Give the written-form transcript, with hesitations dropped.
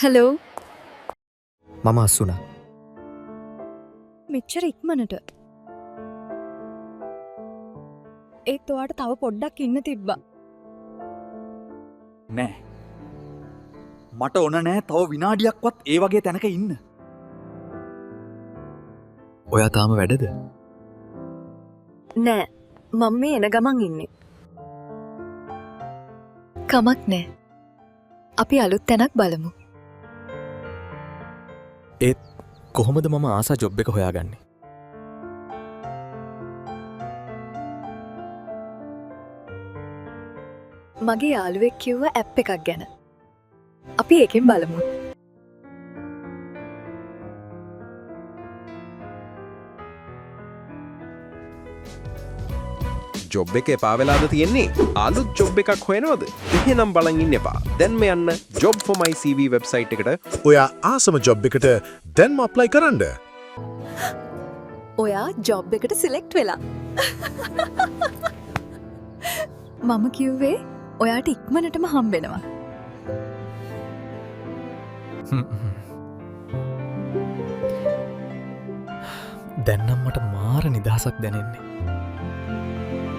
Hello මම අස්සුනා. මෙච්චර ඉක්මනට ඒත් ඔයාට තව පොඩ්ඩක් ඉන්න තිබ්බා. නෑ මට ඕන නෑ තව විනාඩියක්වත් ඒ වගේ තැනක ඉන්න. ඔයා තාම වැඩද? නෑ මම මේ එන ගමන් ඉන්නේ. කමක් නෑ අපි අලුත් තැනක් බලමු. ඒත් කොහොමද මම ආසා ජොබ් එක හොයාගන්නේ? මගේ යාළුවෙක් කිව්ව ඇප් එකක් ගැන. අපි ඒකෙන් බලමු. ජොබ් එක එපා වෙලාද තියෙන්නේ අලුත් ජොබ් එකක් හොයනවද එහෙනම් බලන් ඉන්න එපා දැන්ම යන්න job for my cv website එකට ඔයා ආසම ජොබ් එකට දැන්ම අප්ලයි කරන්න. ඔයා ජොබ් එකට සිලෙක්ට් වෙලා. මම කිව්වේ ඔයාට ඉක්මනටම හම්බෙනවා. දැන්නම් මට මාර නිදහසක් දැනෙන්නේ.